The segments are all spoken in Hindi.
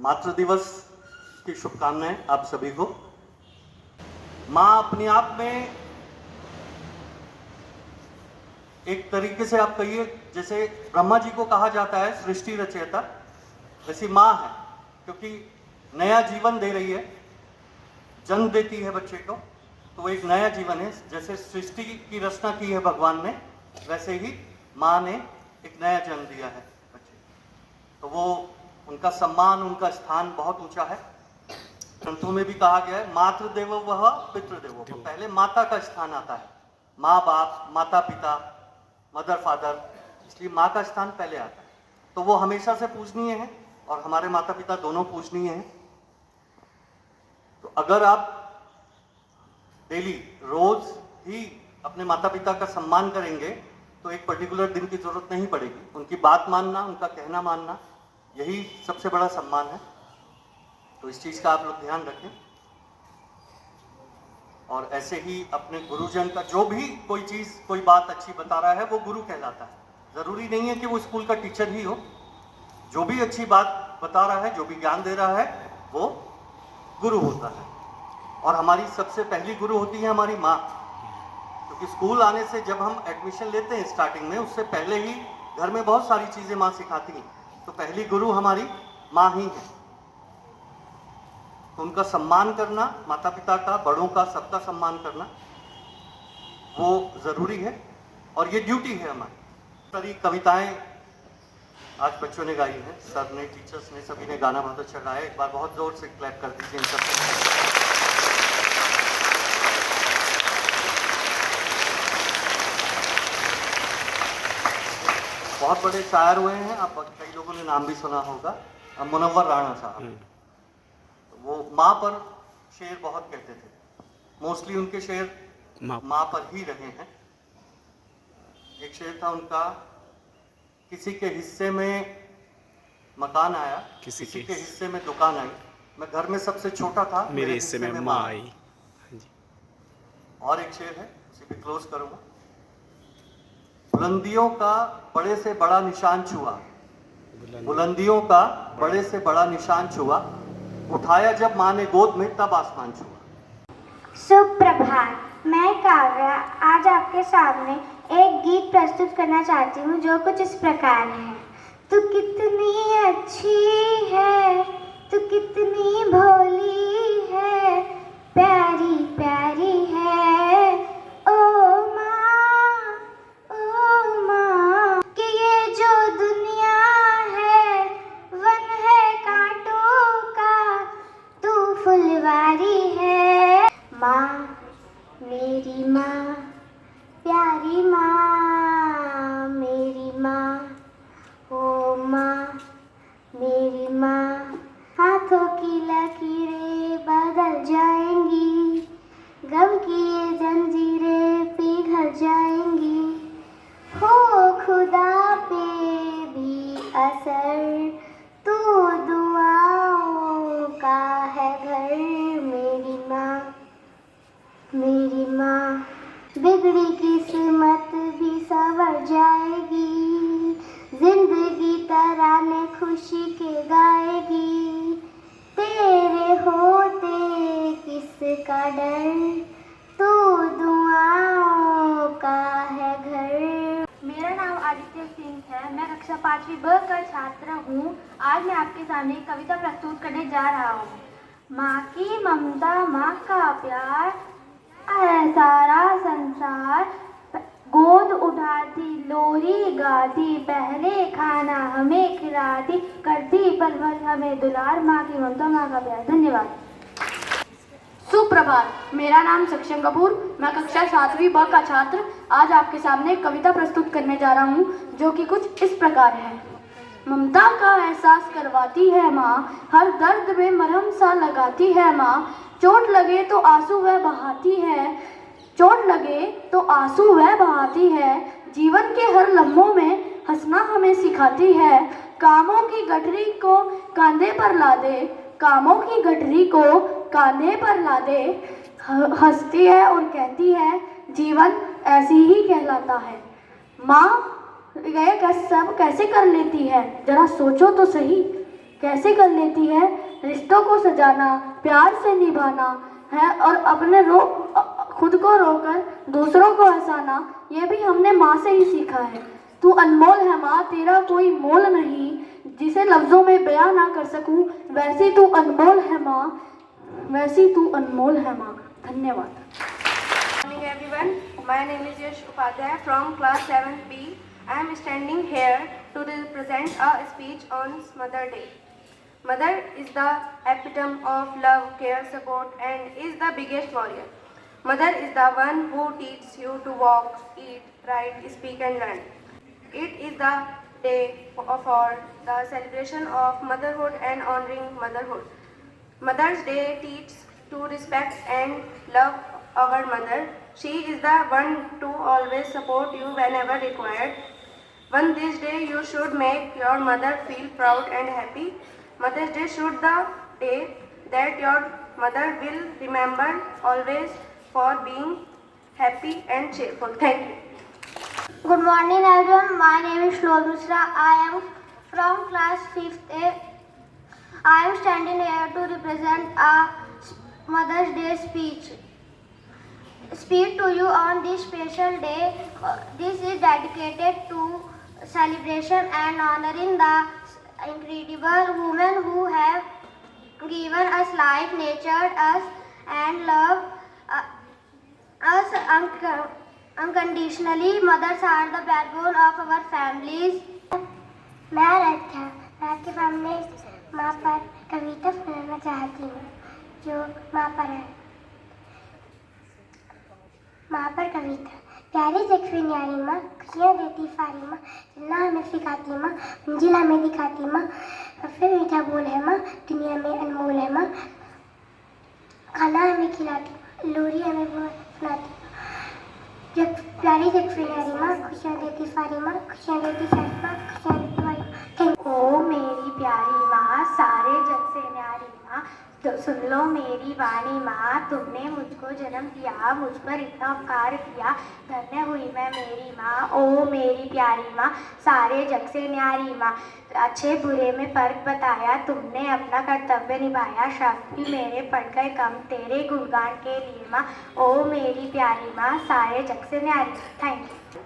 मातृ दिवस की शुभकामनाएं आप सभी को। माँ अपने आप में एक तरीके से आप कहिए जैसे ब्रह्मा जी को कहा जाता है सृष्टि रचयिता, वैसी माँ है, क्योंकि नया जीवन दे रही है, जन्म देती है बच्चे को, तो एक नया जीवन है। जैसे सृष्टि की रचना की है भगवान ने, वैसे ही माँ ने एक नया जन्म दिया है बच्चे, तो वो उनका सम्मान, उनका स्थान बहुत ऊंचा है। ग्रंथों में भी कहा गया है मातृदेवो वह पितृदेवो वह। पहले माता का स्थान आता है, माँ बाप, माता पिता, मदर फादर, इसलिए माँ का स्थान पहले आता है। तो वो हमेशा से पूजनीय है और हमारे माता पिता दोनों पूजनीय हैं। तो अगर आप डेली रोज ही अपने माता पिता का सम्मान करेंगे तो एक पर्टिकुलर दिन की जरूरत नहीं पड़ेगी। उनकी बात मानना, उनका कहना मानना, यही सबसे बड़ा सम्मान है। तो इस चीज का आप लोग ध्यान रखें। और ऐसे ही अपने गुरुजन का जो भी कोई चीज, कोई बात अच्छी बता रहा है वो गुरु कहलाता है। जरूरी नहीं है कि वो स्कूल का टीचर ही हो, जो भी अच्छी बात बता रहा है, जो भी ज्ञान दे रहा है, वो गुरु होता है। और हमारी सबसे पहली गुरु होती है हमारी माँ, क्योंकि स्कूल आने से जब हम एडमिशन लेते हैं स्टार्टिंग में, उससे पहले ही घर में बहुत सारी चीजें माँ सिखाती हैं। तो पहली गुरु हमारी माँ ही है। तो उनका सम्मान करना, माता पिता का, बड़ों का, सबका सम्मान करना वो जरूरी है और ये ड्यूटी है हमारी। सारी कविताएं आज बच्चों ने गाई है, सर ने, टीचर्स ने, सभी ने गाना बहुत अच्छा गाया। एक बार बहुत जोर से क्लैप कर दीजिए इन सबको। बहुत बड़े शायर हुए हैं, आप कई लोगों ने नाम भी सुना होगा, मुनव्वर राणा साहब। वो माँ पर शेर बहुत कहते थे, मोस्टली उनके शेर माँ पर ही रहे हैं। एक शेर था उनका, किसी के हिस्से में मकान आया, किसी के हिस्से में दुकान आई, मैं घर में सबसे छोटा था, मेरे हिस्से में माँ आई। और एक शेर है, उसे भी क्लोज करूंगा। बुलंदियों का बड़े से बड़ा निशान छुआ, बुलंदियों का बड़े से बड़ा निशान छुआ, उठाया जब माँ ने गोद में तब आसमान छुआ। सुप्रभात, मैं काव्या आज आपके सामने एक गीत प्रस्तुत करना चाहती हूँ जो कुछ इस प्रकार है। तू कितनी अच्छी है, तू कितनी भोली है, प्यारी प्यारी है ओ माँ, ओ माँ। कि ये जो दुनिया है वन है कांटों का, तू फुलवारी है। माँ, मेरी माँ, प्यारी माँ, मेरी माँ, ओ माँ, मेरी माँ। हाथों की लकीरें बदल जाएंगी, गम की ये जंजीरें पिघल जाएंगी, हो खुदा पे भी असर, तू दुआओं का है घर। मेरी माँ, मेरी माँ। बिगड़ी किस्मत भी संवर जाएगी, जिंदगी तराने खुशी के गाएगी, तेरे होते किसका डर, तू दुआओं का है घर। मेरा नाम आदित्य सिंह है, मैं कक्षा 5वीं ब का छात्र हूँ। आज मैं आपके सामने एक कविता प्रस्तुत करने जा रहा हूँ। माँ की ममता, माँ का प्यार है सारा संसार, गोद उठाती, लोरी गाती, पहले खाना हमें खिलाती, करती पल पल हमें दुलार। माँ की ममता, माँ का प्यार। धन्यवाद। सुप्रभात, मेरा नाम सक्षम कपूर, मैं कक्षा 7वीं ब का छात्र आज आपके सामने एक कविता प्रस्तुत करने जा रहा हूँ जो कि कुछ इस प्रकार है। ममता का एहसास करवाती है माँ, हर दर्द में मरहम सा लगाती है माँ, चोट लगे तो आंसू वह बहाती है, चोट लगे तो आंसू वह बहाती है, जीवन के हर लम्हों में हंसना हमें सिखाती है, कामों की गठरी को कांधे पर ला दे, कामों की गठरी को कांधे पर ला दे, हंसती है और कहती है जीवन ऐसी ही कहलाता है। माँ ये सब कैसे कर लेती है, जरा सोचो तो सही, कैसे कर लेती है? रिश्तों को सजाना, प्यार से निभाना है और अपने खुद को रोकर दूसरों को हंसाना, ये भी हमने माँ से ही सीखा है। तू अनमोल है माँ, तेरा कोई मोल नहीं, जिसे लफ्ज़ों में बयां ना कर सकूं, वैसी तू अनमोल है माँ, वैसी तू अनमोल है माँ। धन्यवाद। Good morning everyone. My name is Yash Upadhyay from class 7B. I am standing here to present a speech on Mother Day. Mother is the epitome of love, care, support and is the biggest warrior. Mother is the one who teaches you to walk, eat, write, speak and learn. It is the day for the celebration of motherhood and honoring motherhood. Mother's Day teaches to respect and love our mother. She is the one to always support you whenever required. On this day, you should make your mother feel proud and happy. Mother's Day should be the day that your mother will remember always for being happy and cheerful. Thank you. Good morning everyone. My name is Shlol Mishra. I am from class 5th A. I am standing here to represent a Mother's Day speech. Speak to you on this special day. This is dedicated to celebration and honoring the incredible women who have given us life, nurtured us, and loved us unconditionally. Mothers are the backbone of our families. मैं आराध्या, मैं आपके सामने माँ पर कविता सुनाना चाहती हूँ जो माँ पर है। माँ पर कविता। प्यारी जख्मी न्यारी माँ, खुशियाँ देती सारी माँ, चलना हमें सिखाती माँ, मंजिल हमें दिखाती माँ, सबसे मीठा बोल है माँ, दुनिया में अनमोल है माँ, खाना हमें खिलाती माँ, लोरी हमें सुनाती माँ। प्यारी जख्मी न्यारी माँ, खुशियाँ देती सारी माँ, खुशियाँ देती सारी माँ, खुशियाँ देती सारी माँ। ओ मेरी प्यारी माँ, सारे जग से न्यारी माँ, तो सुन लो मेरी वाणी माँ, तुमने मुझको जन्म दिया, मुझ पर इतना उपकार किया, धन्य हुई मैं मेरी माँ। ओ मेरी प्यारी माँ, सारे जग से न्यारी माँ, अच्छे बुरे में फर्क बताया, तुमने अपना कर्तव्य निभाया, शब्द भी मेरे पढ़ गए कम तेरे गुणगान के लिए माँ। ओ मेरी प्यारी माँ, सारे जग से न्यारी। Thank you.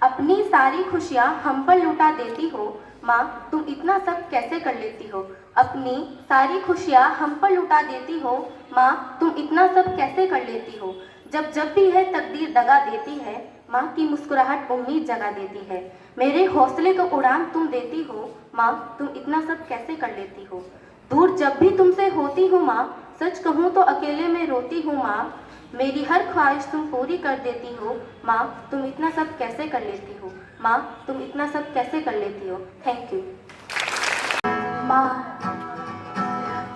अपनी सारी खुशियाँ हम पर लुटा देती हो माँ, तुम इतना सब कैसे कर लेती हो? अपनी सारी खुशियाँ हम पर लुटा देती हो माँ, तुम इतना सब कैसे कर लेती हो? जब भी है तकदीर दगा देती है, माँ की मुस्कुराहट उम्मीद जगा देती है, मेरे हौसले को उड़ान तुम देती हो माँ, तुम इतना सब कैसे कर लेती हो? दूर जब भी तुमसे होती हूँ माँ, सच कहूँ तो अकेले में रोती हूँ माँ, मेरी हर ख्वाहिश तुम पूरी कर देती हो माँ, तुम इतना सब कैसे कर लेती हो? माँ, तुम इतना सब कैसे कर लेती हो? Thank you. माँ,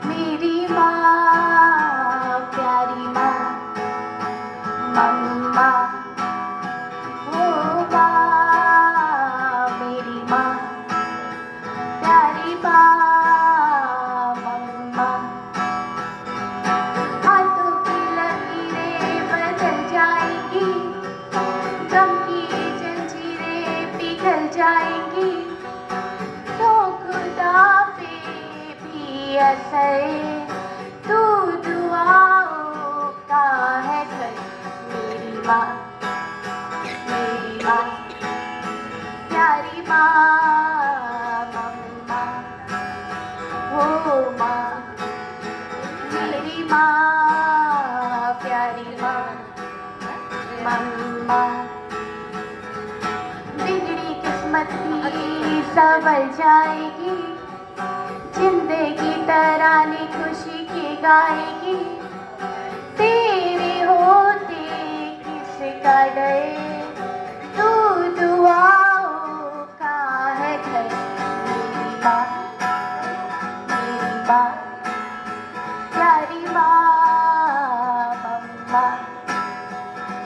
मेरी माँ, प्यारी माँ, मम्मा, ओ माँ, मेरी माँ, प्यारी माँ, मम्मा। हाथों की लकीरें बदल जाएंगी, गम की जंजीरें पिघल जाएंगी, तो खुदा पे भी असर तू दुआओं का है घर। मेरी माँ, मेरी माँ, प्यारी माँ, मम्मा, ओ माँ, मेरी माँ, प्यारी माँ, मम्मा। बिगड़ी किस्मत भी संभल जाएगी, जिंदगी तराने खुशी की गाएगी, तेरे होते किसका डर, तू दुआओं का है घर। मेरी माँ, मेरी माँ, प्यारी माँ, मम्मा,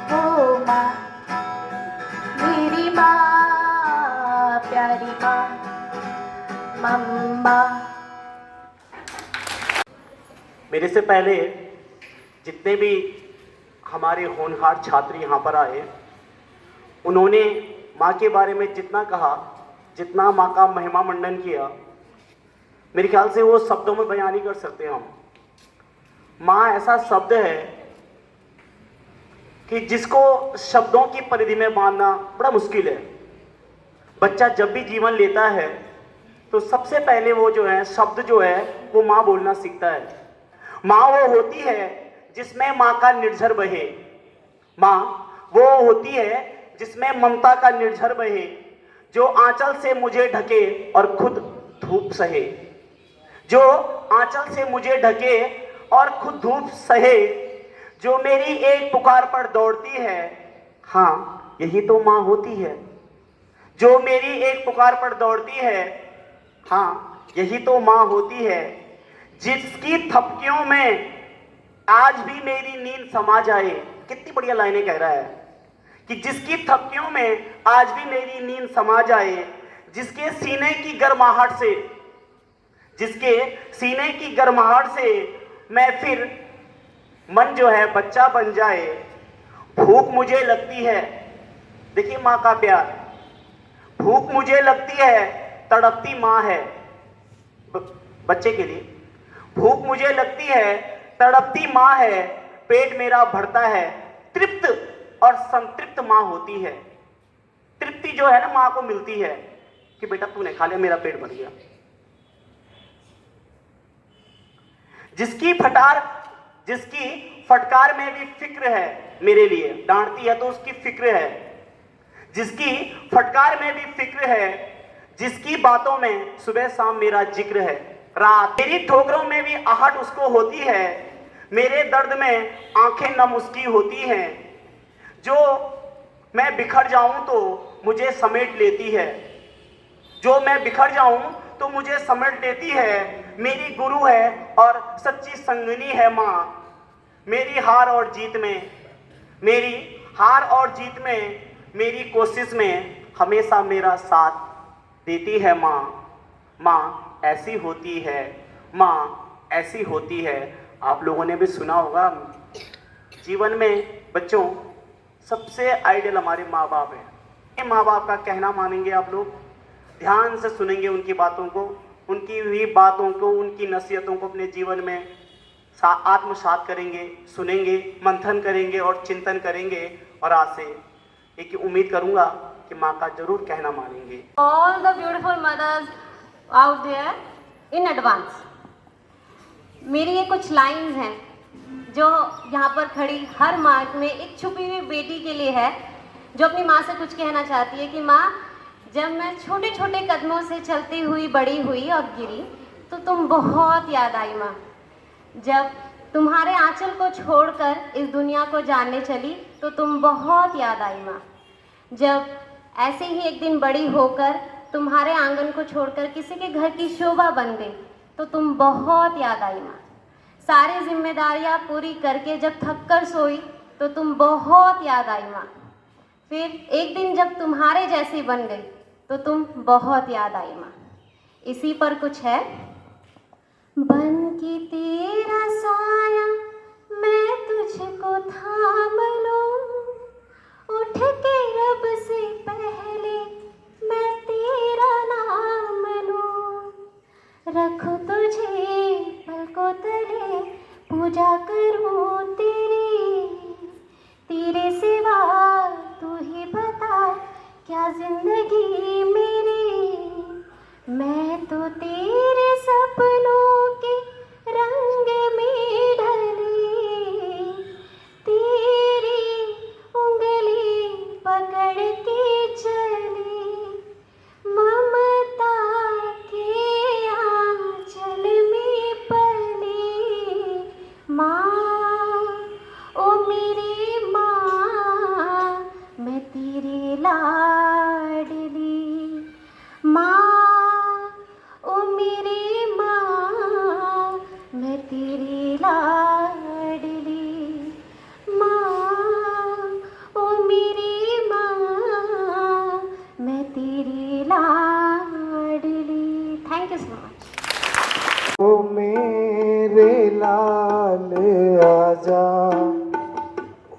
ओ माँ, मेरी माँ, प्यारी माँ, मम्मा। मेरे से पहले जितने भी हमारे होनहार छात्र यहाँ पर आए, उन्होंने माँ के बारे में जितना कहा, जितना माँ का महिमा मंडन किया, मेरे ख्याल से वो शब्दों में बयान नहीं कर सकते हम। माँ ऐसा शब्द है कि जिसको शब्दों की परिधि में बांधना बड़ा मुश्किल है। बच्चा जब भी जीवन लेता है तो सबसे पहले वो जो है शब्द जो है वो माँ बोलना सीखता है। माँ वो होती है जिसमें माँ का निर्झर बहे। माँ वो होती है जिसमें ममता का निर्झर बहे, जो आंचल से मुझे ढके और खुद धूप सहे। जो आंचल से मुझे ढके और खुद धूप सहे, जो मेरी एक पुकार पर दौड़ती है। हाँ, यही तो माँ होती है। जो मेरी एक पुकार पर दौड़ती है, हाँ यही तो माँ होती है। जिसकी थपकियों में आज भी मेरी नींद समा जाए। कितनी बढ़िया लाइनें कह रहा है कि जिसकी थपकियों में आज भी मेरी नींद समा जाए, जिसके सीने की गर्माहट से, जिसके सीने की गर्माहट से मैं फिर मन जो है बच्चा बन जाए। भूख मुझे लगती है, देखिए माँ का प्यार। भूख मुझे लगती है, तड़पती माँ है बच्चे के लिए। भूख मुझे लगती है, तड़पती माँ है, पेट मेरा भरता है। तृप्त और संतृप्त माँ होती है। तृप्ति जो है ना माँ को मिलती है कि बेटा तूने खा लिया, मेरा पेट भर गया। जिसकी फटकार में भी फिक्र है मेरे लिए, डांटती है तो उसकी फिक्र है। जिसकी फटकार में भी फिक्र है, जिसकी बातों में सुबह शाम मेरा जिक्र है। रात मेरी ठोकरों में भी आहट उसको होती है, मेरे दर्द में आंखें नम उसकी होती हैं। जो मैं बिखर जाऊं तो मुझे समेट लेती है, जो मैं बिखर जाऊं तो मुझे समेट लेती है। मेरी गुरु है और सच्ची संगनी है माँ। मेरी हार और जीत में, मेरी हार और जीत में, मेरी कोशिश में हमेशा मेरा साथ देती है माँ। माँ ऐसी होती है, माँ ऐसी होती है। आप लोगों ने भी सुना होगा, जीवन में बच्चों सबसे आइडियल हमारे माँ बाप हैं। माँ बाप का कहना मानेंगे आप लोग, ध्यान से सुनेंगे उनकी बातों को, उनकी हुई बातों को, उनकी नसीहतों को अपने जीवन में आत्मसात करेंगे, सुनेंगे, मंथन करेंगे और चिंतन करेंगे। और आज से एक उम्मीद करूंगा कि माँ का जरूर कहना मानेंगे। All the beautiful mothers out there in advance, मेरी ये कुछ लाइंस हैं जो यहाँ पर खड़ी हर माँ में एक छुपी हुई बेटी के लिए है, जो अपनी माँ से कुछ कहना चाहती है कि माँ, जब मैं छोटे छोटे कदमों से चलती हुई बड़ी हुई और गिरी तो तुम बहुत याद आई माँ। जब तुम्हारे आंचल को छोड़कर इस दुनिया को जानने चली तो तुम बहुत याद आई माँ। जब ऐसे ही एक दिन बड़ी होकर तुम्हारे आंगन को छोड़कर किसी के घर की शोभा बन गई तो तुम बहुत याद आई माँ। सारी जिम्मेदारियाँ पूरी करके जब थक कर सोई तो तुम बहुत याद आई माँ। फिर एक दिन जब तुम्हारे जैसी बन गई तो तुम बहुत याद आई माँ। इसी पर कुछ है। बन की तेरा साया मैं तुझको थाम लूं, उठ के रब से पहले मैं तेरा नाम लूं। रखूं तुझे पलकों तले, पूजा करूं तेरी, तेरे सिवा तू ही बता क्या जिंदगी मेरी। मैं तो तेरे सपनों के रंग में ढली, तेरी उंगली पकड़ के चली, ममता के आंचल में पली। माँ ओ मेरी माँ, मैं तेरी लाडली माँ। ओ मेरी माँ, मैं तेरी लाडली माँ। ओ मेरी माँ, मैं तेरी लाडली। Thank you so much. ओ मेरे लाल आजा,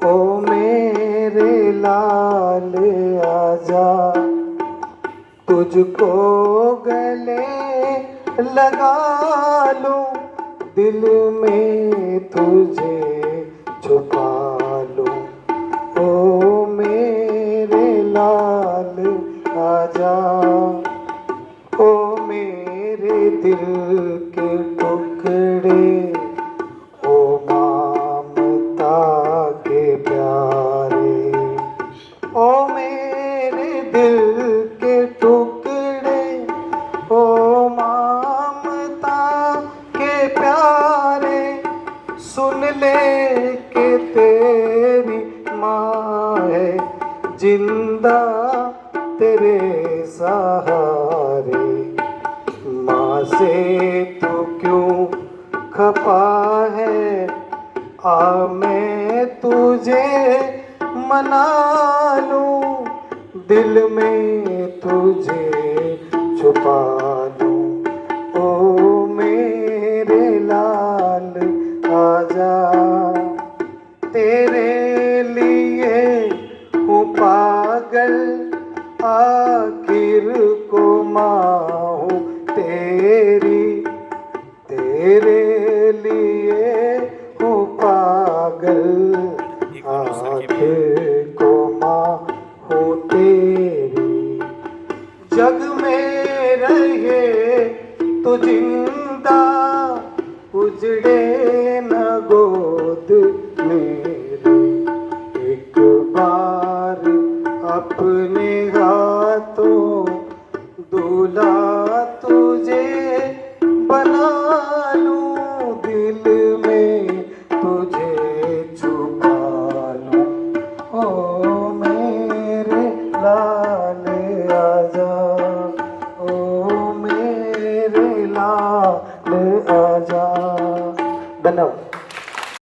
ओ मेरे लाल आजा, तुझको गले लगा लूं, दिल में तुझे छुपा लूं। ओ मेरे लाल आजा, ओ मेरे दिल के टुकड़े, ओ ममता के प्यारे। ओ मेरे दिल के टुकड़े, ओ ममता के प्यारे, सुन ले के तेरी माँ है जिंदा तेरे सहारे। माँ से तू क्यों खपा है, आ मैं तुझे मना लूं, दिल में तुझे छुपा लूं। ओ मेरे लाल आजा, तेरे लिए हूँ पागल, आखिर को माँ हूँ तेरी, तेरे लिए हूँ पागल, आखिर को माँ हूँ तेरी। जग में रहे तो जिंदा, उजड़े न गोद मेरी। एक बार अपने हाथों दूल्हा तुझे बना लूं, दिल में तुझे छुपा लूं। ओ मेरे लाल आजा, ओ मेरे लाल आजा। धन्यवाद।